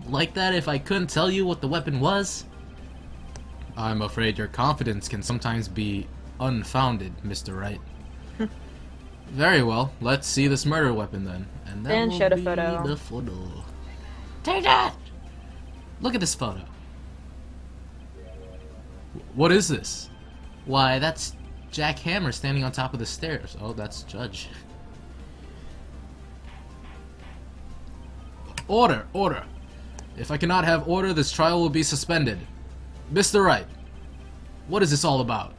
like that if I couldn't tell you what the weapon was? I'm afraid your confidence can sometimes be unfounded, Mr. Wright. Very well, let's see this murder weapon then. And that Dan will showed a be photo. the photo. Take that! Look at this photo. What is this? Why, that's Jack Hammer standing on top of the stairs. Oh, that's Judge. Order! Order! If I cannot have order, this trial will be suspended. Mr. Wright, what is this all about?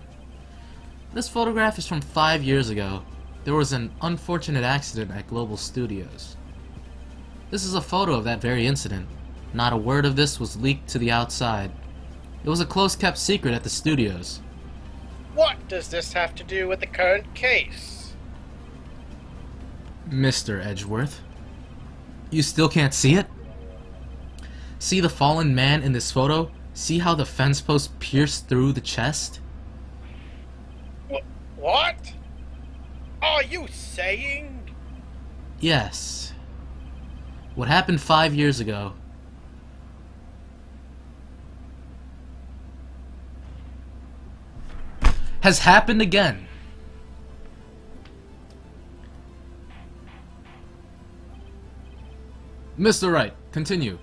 This photograph is from 5 years ago. There was an unfortunate accident at Global Studios. This is a photo of that very incident. Not a word of this was leaked to the outside. It was a close-kept secret at the studios. What does this have to do with the current case? Mr. Edgeworth, you still can't see it? See the fallen man in this photo? See how the fence post pierced through the chest? What? Are you saying? Yes. What happened 5 years ago has happened again. Mr. Wright, continue.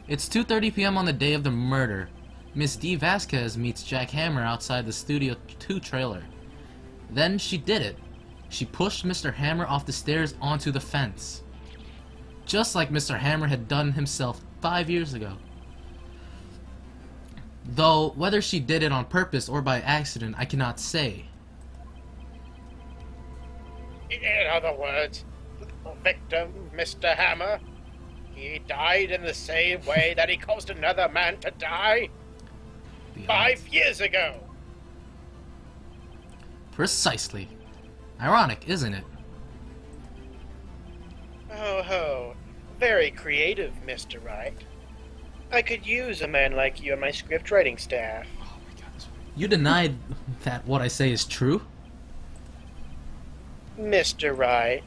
It's 2:30 p.m. on the day of the murder. Miss D. Vasquez meets Jack Hammer outside the Studio 2 trailer. Then she did it. She pushed Mr. Hammer off the stairs onto the fence. Just like Mr. Hammer had done himself 5 years ago. Though, whether she did it on purpose or by accident, I cannot say. In other words, the victim, Mr. Hammer, he died in the same way that he caused another man to die 5 years ago. Precisely. Ironic, isn't it? Oh ho, very creative, Mr. Wright. I could use a man like you on my script writing staff. Oh my God. You denied that what I say is true? Mr. Wright,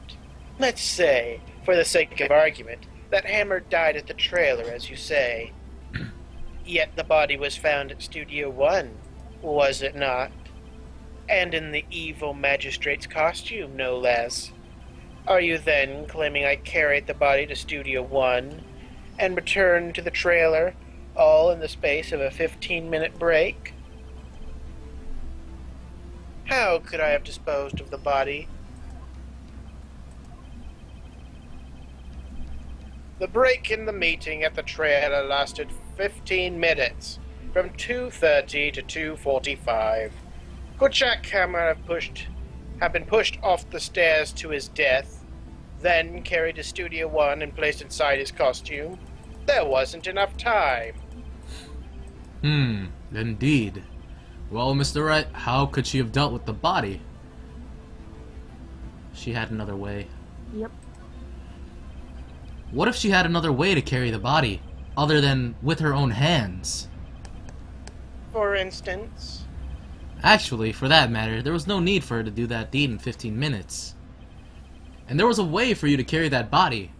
let's say, for the sake of argument, that Hammer died at the trailer, as you say. Yet the body was found at Studio 1, was it not? And in the evil magistrate's costume, no less. Are you then claiming I carried the body to Studio 1 and returned to the trailer, all in the space of a 15-minute break? How could I have disposed of the body? The break in the meeting at the trailer lasted 15 minutes, from 2:30 to 2:45. Could Jack Hammer have been pushed off the stairs to his death, then carried to Studio 1 and placed inside his costume? There wasn't enough time. Indeed. Well, Mr. Wright, how could she have dealt with the body? She had another way. Yep. What if she had another way to carry the body, other than with her own hands? For instance? Actually, for that matter, there was no need for her to do that deed in 15 minutes. And there was a way for you to carry that body.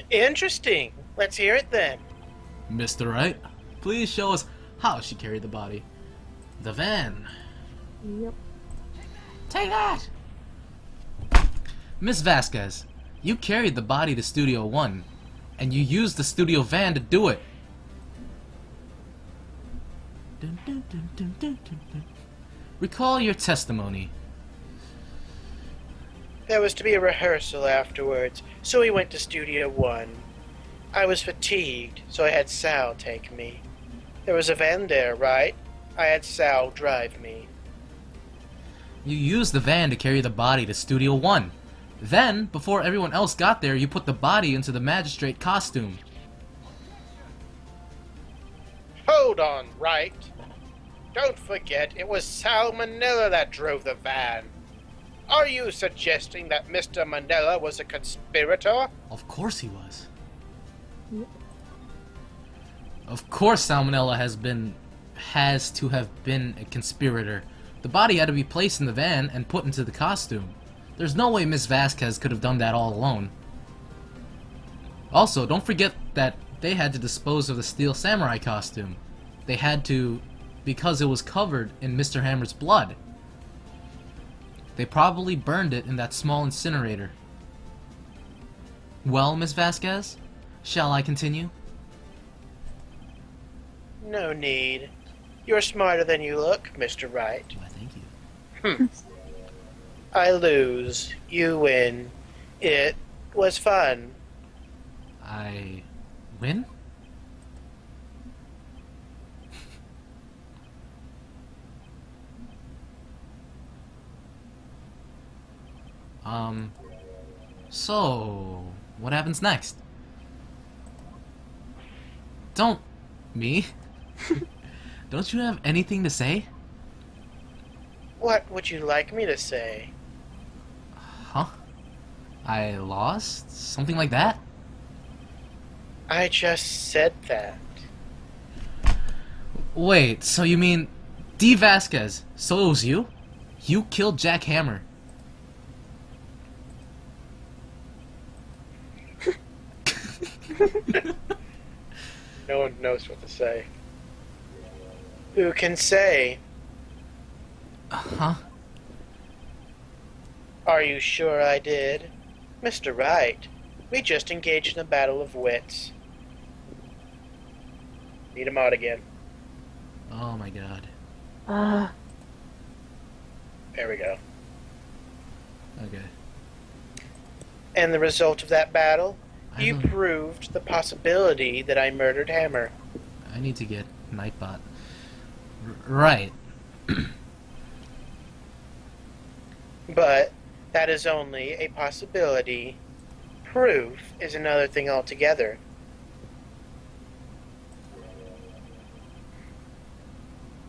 Interesting. Let's hear it then. Mr. Wright, please show us how she carried the body. The van. Yep. Take that! Miss Vasquez, you carried the body to Studio 1, and you used the studio van to do it. Dun, dun, dun, dun, dun, dun, dun. Recall your testimony. There was to be a rehearsal afterwards, so we went to Studio 1. I was fatigued, so I had Sal take me. There was a van there, right? I had Sal drive me. You used the van to carry the body to Studio 1. Then, before everyone else got there, you put the body into the magistrate costume. Hold on, Wright. Don't forget, it was Sal Manila that drove the van. Are you suggesting that Mr. Manila was a conspirator? Of course he was. Yep. Of course Salmonella has to have been a conspirator. The body had to be placed in the van and put into the costume. There's no way Miss Vasquez could have done that all alone. Also, don't forget that they had to dispose of the steel samurai costume. They had to because it was covered in Mr. Hammer's blood. They probably burned it in that small incinerator. Well, Miss Vasquez, shall I continue? No need. You're smarter than you look, Mr. Wright. Why, thank you. I lose. You win. It was fun. I win? So, what happens next? Don't... Me? Don't you have anything to say? What would you like me to say? Huh? I lost? Something like that? I just said that. Wait, so you mean... D. Vasquez, so it was you? You killed Jack Hammer. No one knows what to say. Who can say? Huh? Are you sure I did? Mr. Wright, we just engaged in a battle of wits. Need him out again. Oh my god. There we go. Okay. And the result of that battle? You don't- proved the possibility that I murdered Hammer. I need to get Nightbot. Right. But that is only a possibility. Proof is another thing altogether.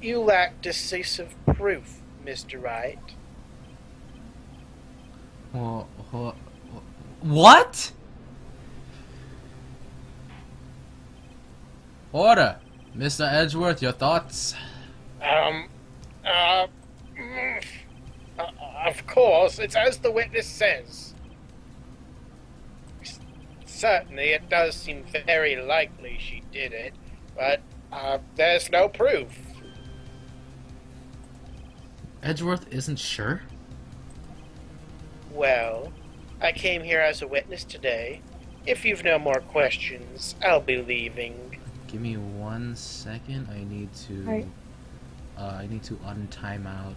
You lack decisive proof, Mr. Wright. What? Order! Mr. Edgeworth, your thoughts? Of course, it's as the witness says. Certainly, it does seem very likely she did it, but there's no proof. Edgeworth isn't sure? Well, I came here as a witness today. If you've no more questions, I'll be leaving. Give me 1 second. I need to... Right. I need to untimeout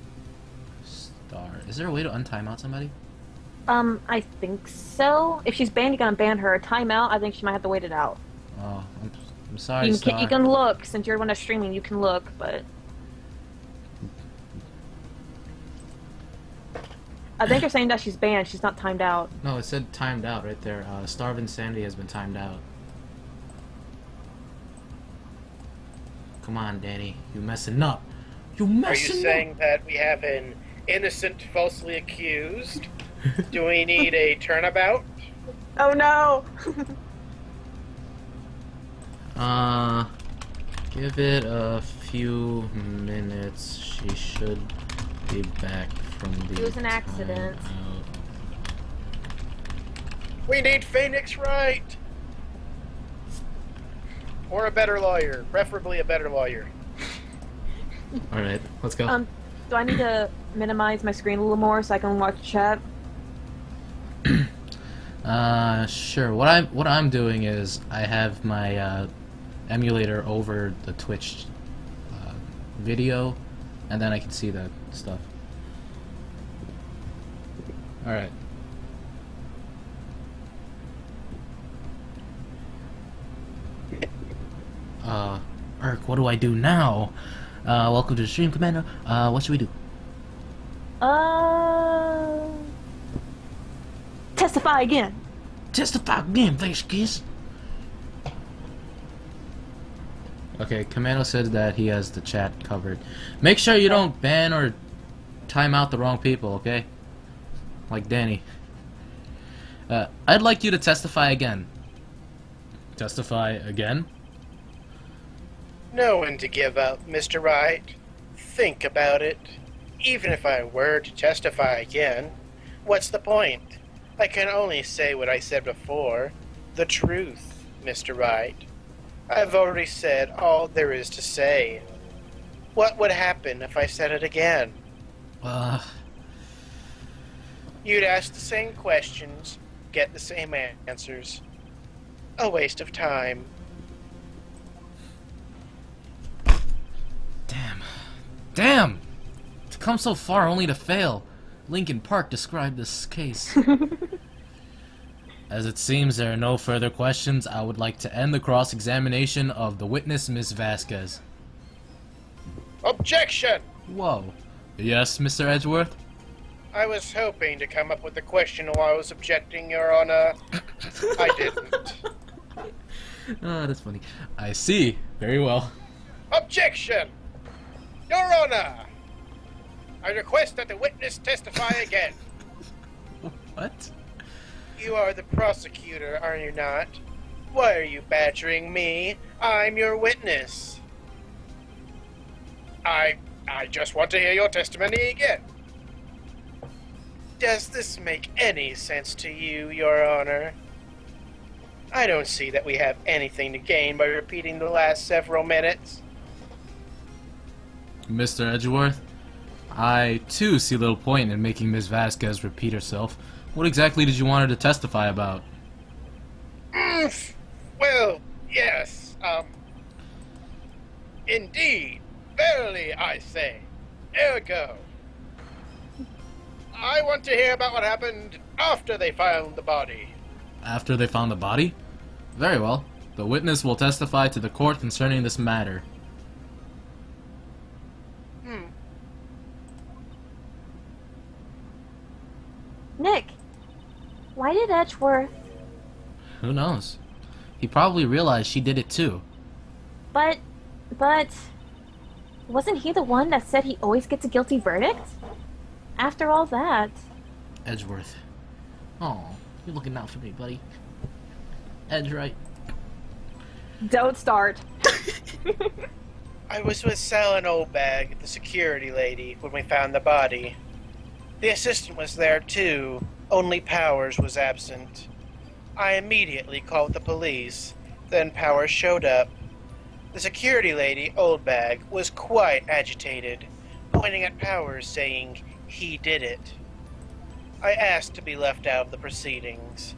Star. Is there a way to untimeout somebody? I think so. If she's banned, you gotta ban her. Timeout, I think she might have to wait it out. Oh, I'm sorry, You Star. can look, since you're the one that's streaming, you can look, but... I think you're saying that she's banned, she's not timed out. No, it said timed out right there. Starve Insanity has been timed out. Come on, Danny. You messing up. You Are messing you saying that we have an innocent falsely accused? Do we need a turnabout? Oh no! Give it a few minutes. She should be back from the It was an accident. timeout. We need Phoenix Wright! Or a better lawyer. Preferably a better lawyer. Alright, let's go. Do I need to minimize my screen a little more so I can watch chat? Sure. What I'm doing is I have my emulator over the Twitch video, and then I can see the stuff. All right. Urk, what do I do now? Welcome to the stream, Commander. What should we do? Testify again. Testify again, face kiss. Okay, Commando said that he has the chat covered. Make sure you don't ban or time out the wrong people, okay? Like Danny. I'd like you to testify again. Testify again? No one to give up, Mr. Wright. Think about it. Even if I were to testify again, what's the point? I can only say what I said before. the truth, Mr. Wright. I've already said all there is to say. What would happen if I said it again? You'd ask the same questions, get the same answers. A waste of time. Damn! To come so far only to fail. Lincoln Park described this case. As it seems there are no further questions, I would like to end the cross-examination of the witness, Miss Vasquez. Objection! Whoa. Yes, Mr. Edgeworth? I was hoping to come up with a question while I was objecting, Your Honor. I didn't. Oh, that's funny. I see. Very well. Objection! Your Honor! I request that the witness testify again. What? You are the prosecutor, are you not? Why are you badgering me? I'm your witness. I just want to hear your testimony again. Does this make any sense to you, Your Honor? I don't see that we have anything to gain by repeating the last several minutes. Mr. Edgeworth, I too see little point in making Ms. Vasquez repeat herself. What exactly did you want her to testify about? Well, yes, indeed, verily I say, ergo. I want to hear about what happened after they found the body. After they found the body? Very well. The witness will testify to the court concerning this matter. Nick, why did Edgeworth... Who knows? He probably realized she did it too. But... wasn't he the one that said he always gets a guilty verdict? After all that... Edgeworth. Oh, you're looking out for me, buddy. Edge right. Don't start. I was with Sal and Oldbag, the security lady, when we found the body. The assistant was there too, only Powers was absent. I immediately called the police, then Powers showed up. The security lady, Oldbag, was quite agitated, pointing at Powers saying he did it. I asked to be left out of the proceedings.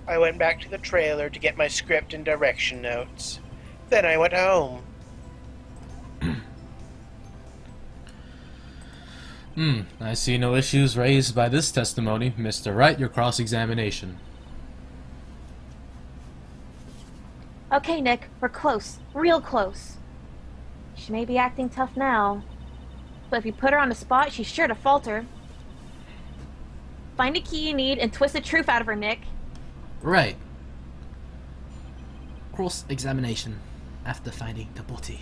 I went back to the trailer to get my script and direction notes. Then I went home. I see no issues raised by this testimony. Mr. Wright, your cross-examination. Okay, Nick, we're close. Real close. She may be acting tough now, but if you put her on the spot, she's sure to falter. Find a key you need and twist the truth out of her, Nick. Right. Cross-examination after finding the body.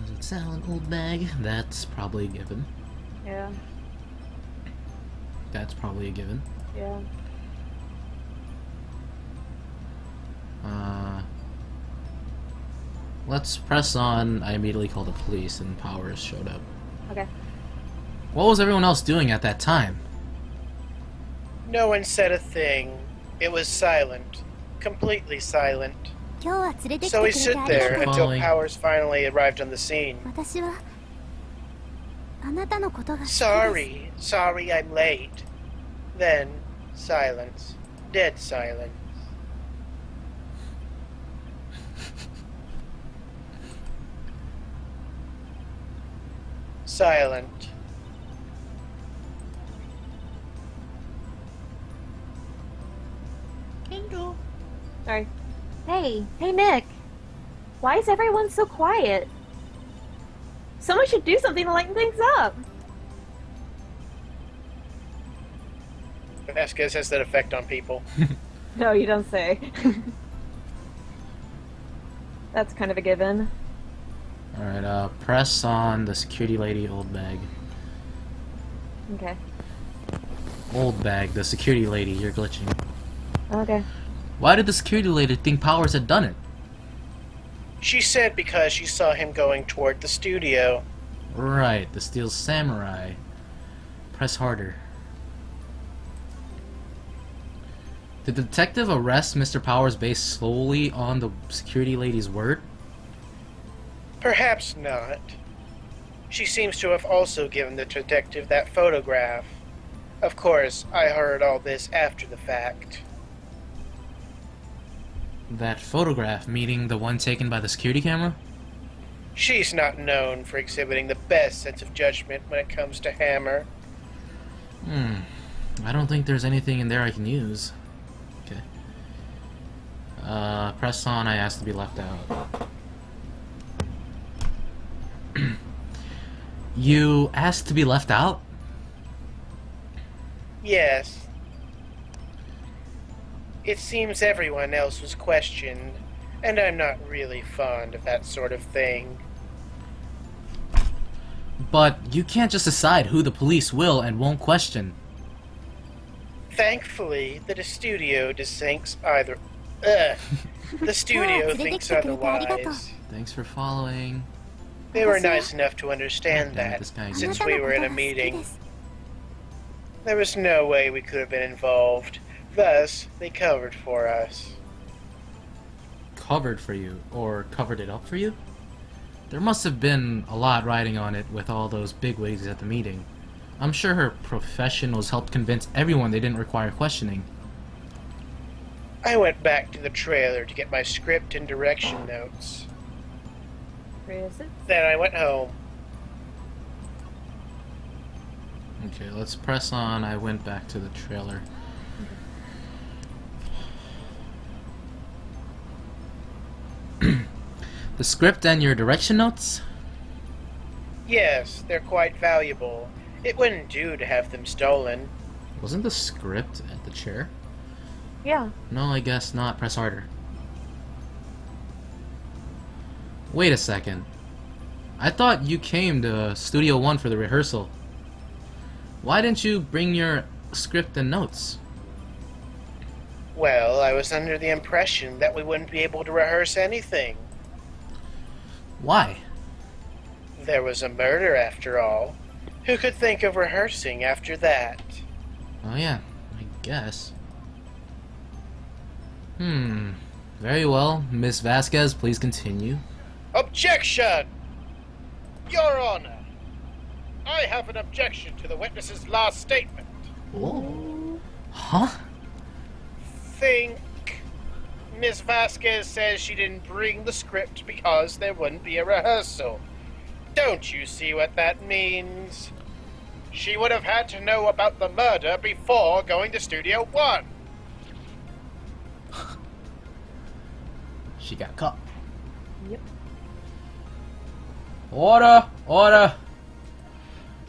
Does it sound old bag? That's probably a given. Yeah. That's probably a given. Yeah. Let's press on. I immediately called the police and Powers showed up. Okay. What was everyone else doing at that time? No one said a thing. It was silent. Completely silent. So we stood there until Following. Powers finally arrived on the scene. Sorry I'm late. Then, silence. Dead silence. Silent. Kento. Sorry. Hey, Nick. Why is everyone so quiet? Someone should do something to lighten things up. Vasquez has that effect on people. No, you don't say. That's kind of a given. Alright, press on the security lady, old bag. Okay. Old bag, the security lady, you're glitching. Okay. Why did the security lady think Powers had done it? She said because she saw him going toward the studio. Right, the Steel Samurai. Press harder. Did the detective arrest Mr. Powers based solely on the security lady's word? Perhaps not. She seems to have also given the detective that photograph. Of course, I heard all this after the fact. That photograph, meaning the one taken by the security camera? She's not known for exhibiting the best sense of judgment when it comes to Hammer. I don't think there's anything in there I can use. Okay. Press on, I asked to be left out. You asked to be left out? Yes. It seems everyone else was questioned, and I'm not really fond of that sort of thing. But you can't just decide who the police will and won't question. Thankfully, the studio thinks either. The studio thinks otherwise. Thanks for following. They were nice enough to understand Damn it, that, this guy again. since we were in a meeting. There was no way we could have been involved. Thus, they covered for us. Covered for you? Or covered it up for you? There must have been a lot riding on it with all those bigwigs at the meeting. I'm sure her professionals helped convince everyone they didn't require questioning. I went back to the trailer to get my script and direction notes. Where is it? Then I went home. Okay, let's press on. I went back to the trailer. The script and your direction notes? Yes, they're quite valuable. It wouldn't do to have them stolen. Wasn't the script at the chair? Yeah. No, I guess not. Press harder. Wait a second. I thought you came to Studio 1 for the rehearsal. Why didn't you bring your script and notes? Well, I was under the impression that we wouldn't be able to rehearse anything. Why? There was a murder, after all. Who could think of rehearsing after that? Oh yeah, I guess. Very well. Miss Vasquez, please continue. Objection! Your Honor, I have an objection to the witness's last statement. Oh. Huh? Think Miss Vasquez says she didn't bring the script because there wouldn't be a rehearsal. Don't you see what that means? She would have had to know about the murder before going to Studio 1. She got caught. Yep. Order! Order!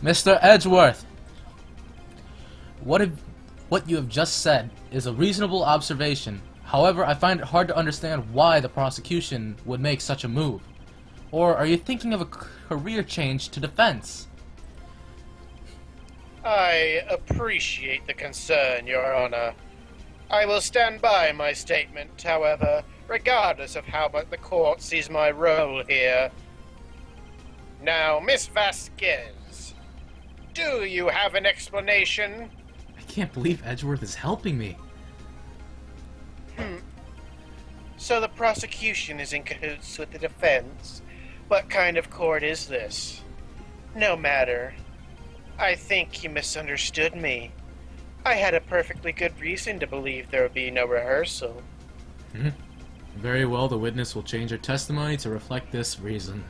Mr. Edgeworth! What you have just said is a reasonable observation. However, I find it hard to understand why the prosecution would make such a move. Or are you thinking of a career change to defense? I appreciate the concern, Your Honor. I will stand by my statement, however, regardless of how the court sees my role here. Now, Miss Vasquez, do you have an explanation? I can't believe Edgeworth is helping me. So the prosecution is in cahoots with the defense? What kind of court is this? No matter. I think you misunderstood me. I had a perfectly good reason to believe there would be no rehearsal. Very well, the witness will change her testimony to reflect this reason.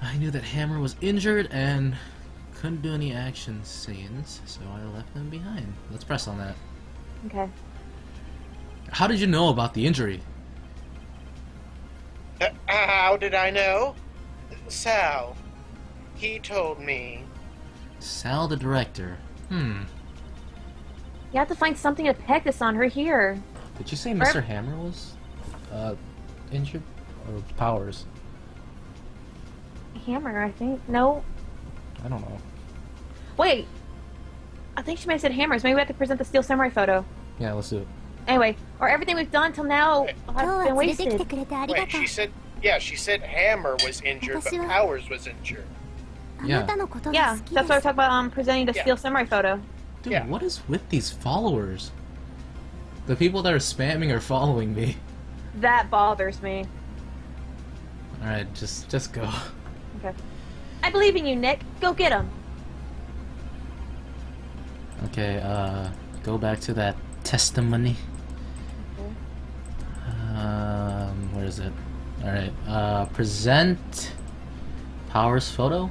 I knew that Hammer was injured and couldn't do any action scenes, so I left them behind. Let's press on that. Okay. How did you know about the injury? How did I know? Sal. He told me. Sal, the director. You have to find something to peg this on her here. Did you say Mr. Hammer was injured? Or Powers? Hammer, I think. No. I don't know. Wait. I think she may have said hammers. Maybe we have to present the Steel Samurai photo. Yeah, let's do it. Anyway, or everything we've done till now has been wasted. Wait, she said Hammer was injured, but Powers was injured. Yeah. Yeah, that's what I talking about. Presenting the Steel Samurai photo. Dude, Yeah. what is with these followers? The people that are spamming are following me. That bothers me. Alright, just go. Okay. I believe in you, Nick. Go get him. Okay, go back to that testimony. Where is it? Alright, present Powers photo?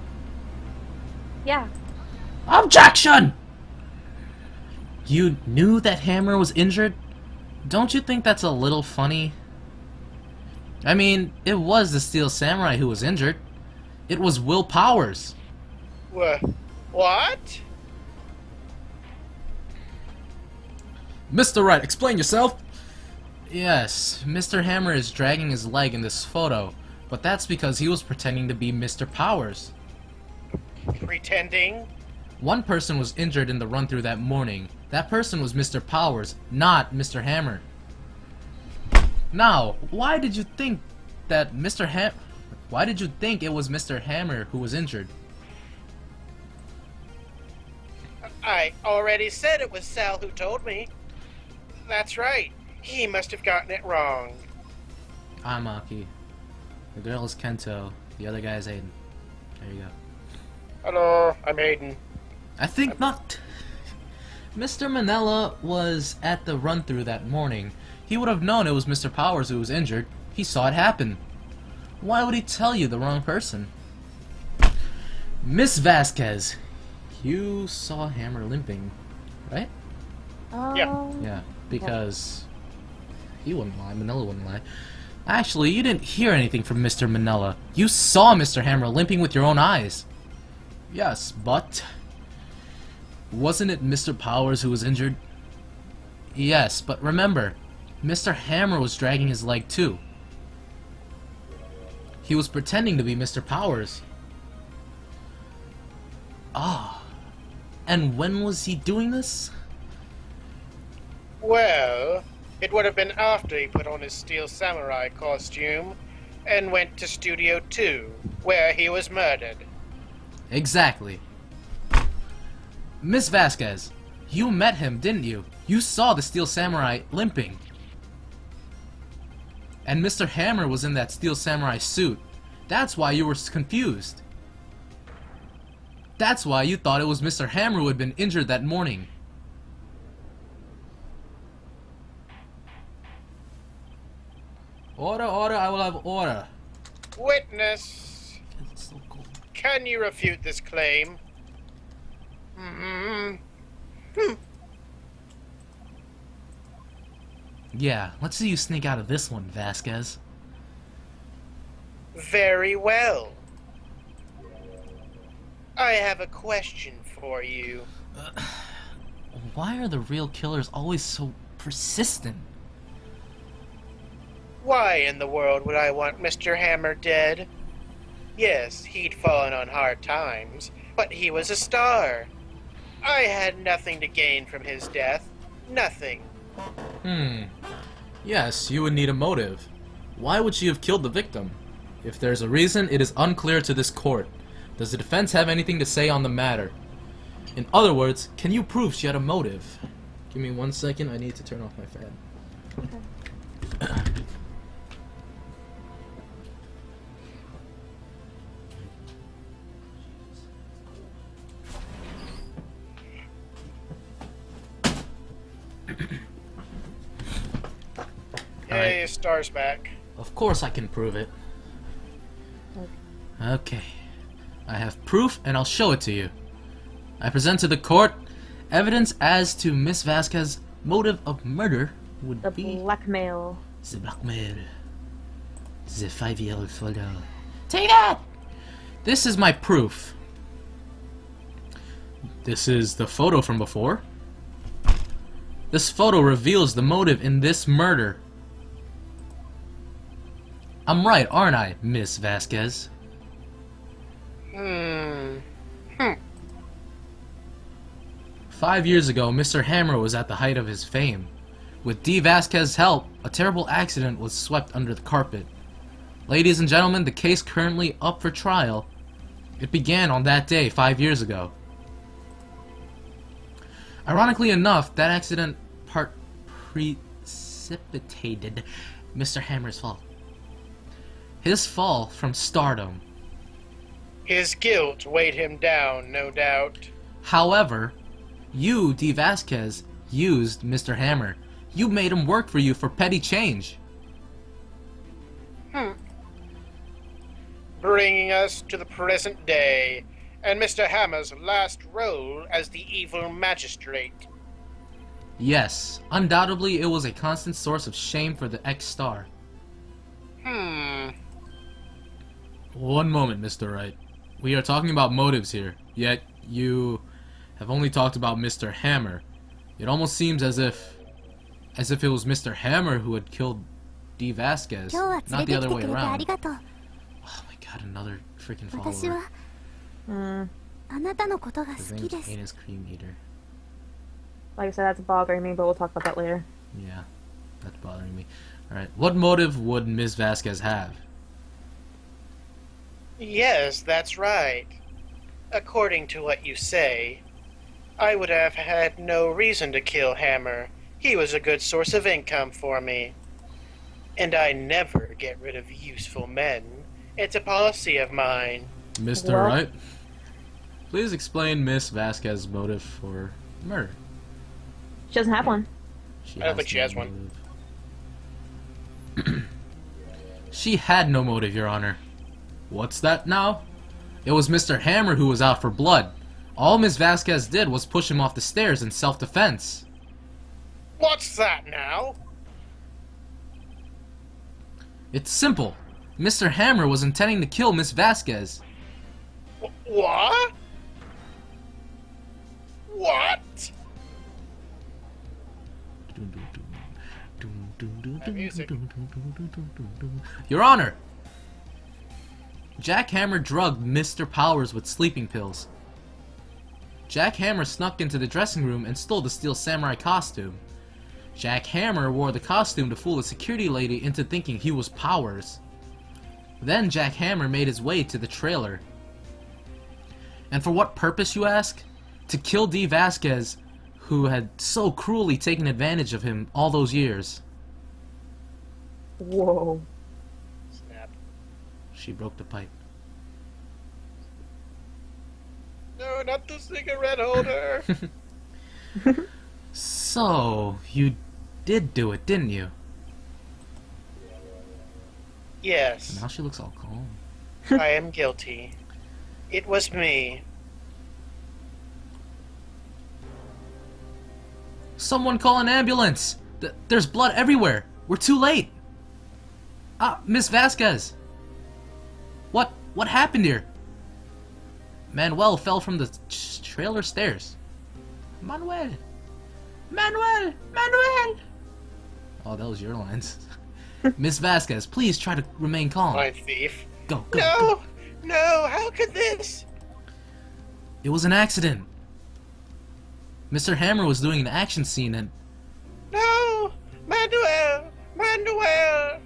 Yeah. Objection! You knew that Hammer was injured? Don't you think that's a little funny? I mean, it was the Steel Samurai who was injured. It was Will Powers. What? Mr. Wright, explain yourself! Yes, Mr. Hammer is dragging his leg in this photo, but that's because he was pretending to be Mr. Powers. Pretending? One person was injured in the run-through that morning. That person was Mr. Powers, not Mr. Hammer. Now, why did you think it was Mr. Hammer who was injured? I already said it was Sal who told me. That's right. He must have gotten it wrong. I'm Aki. The girl is Kento. The other guy is Aiden. There you go. Hello, I'm Aiden. I think not. Mr. Manella was at the run-through that morning. He would have known it was Mr. Powers who was injured. He saw it happen. Why would he tell you the wrong person? Miss Vasquez, you saw Hammer limping, right? Yeah, because he wouldn't lie. Manella wouldn't lie. Actually, you didn't hear anything from Mr. Manella. You saw Mr. Hammer limping with your own eyes. Yes, but wasn't it Mr. Powers who was injured? Yes, but remember, Mr. Hammer was dragging his leg too. He was pretending to be Mr. Powers. Ah, and when was he doing this? Well, it would have been after he put on his Steel Samurai costume and went to Studio 2, where he was murdered. Exactly. Miss Vasquez, you met him, didn't you? You saw the Steel Samurai limping. And Mr. Hammer was in that Steel Samurai suit. That's why you were confused. That's why you thought it was Mr. Hammer who had been injured that morning. Order, order, I will have order. Witness, It's so cold. can you refute this claim? Yeah, let's see you sneak out of this one, Vasquez. Very well. I have a question for you. Why are the real killers always so persistent? Why in the world would I want Mr. Hammer dead? Yes, he'd fallen on hard times, but he was a star. I had nothing to gain from his death. Nothing. Yes, you would need a motive. Why would she have killed the victim? If there's a reason, it is unclear to this court. Does the defense have anything to say on the matter? In other words, can you prove she had a motive? Give me 1 second, I need to turn off my fan. Hey, Star's back. Of course I can prove it. Okay. I have proof and I'll show it to you. I present to the court evidence as to Miss Vasquez's motive of murder would The be blackmail. the blackmail. The 5-year-old photo. Take that! This is my proof. This is the photo from before. This photo reveals the motive in this murder. I'm right, aren't I, Miss Vasquez? 5 years ago, Mr. Hammer was at the height of his fame. With D. Vasquez's help, a terrible accident was swept under the carpet. Ladies and gentlemen, the case currently up for trial. It began on that day 5 years ago. Ironically enough, that accident precipitated Mr. Hammer's fall. His fall from stardom. His guilt weighed him down, no doubt. However, you, D. Vasquez, used Mr. Hammer. You made him work for you for petty change. Bringing us to the present day, and Mr. Hammer's last role as the evil magistrate. Yes, undoubtedly it was a constant source of shame for the ex-star. One moment, Mr. Wright. We are talking about motives here, yet you have only talked about Mr. Hammer. It almost seems as if it was Mr. Hammer who had killed D. Vasquez, not the other way around. Oh my god, another freaking follower. His name is Anus Cream Eater. Like I said, that's bothering me, but we'll talk about that later. Yeah, that's bothering me. Alright, what motive would Ms. Vasquez have? Yes, that's right. According to what you say, I would have had no reason to kill Hammer. He was a good source of income for me. And I never get rid of useful men. It's a policy of mine. Mr. Wright, please explain Miss Vasquez's motive for murder. She doesn't have one. I don't think she has one. She had no motive, Your Honor. What's that now? It was Mr. Hammer who was out for blood. All Miss Vasquez did was push him off the stairs in self-defense. What's that now? It's simple. Mr. Hammer was intending to kill Miss Vasquez. What? What? Music. Your Honor! Jack Hammer drugged Mr. Powers with sleeping pills. Jack Hammer snuck into the dressing room and stole the Steel Samurai costume. Jack Hammer wore the costume to fool the security lady into thinking he was Powers. Then Jack Hammer made his way to the trailer. And for what purpose, you ask? To kill D. Vasquez, who had so cruelly taken advantage of him all those years. Whoa. Snap. She broke the pipe. No, not the cigarette holder. So, you did do it, didn't you? Yes, Now she looks all calm. I am guilty. It was me. Someone call an ambulance! There's blood everywhere! We're too late! Miss Vasquez! What happened here? Manuel fell from the trailer stairs. Manuel! Manuel! Manuel! Oh, that was your lines. Miss Vasquez, please try to remain calm. Blind thief. Go. No! No! How could this? It was an accident. Mr. Hammer was doing an action scene and... No! Manuel! Manuel!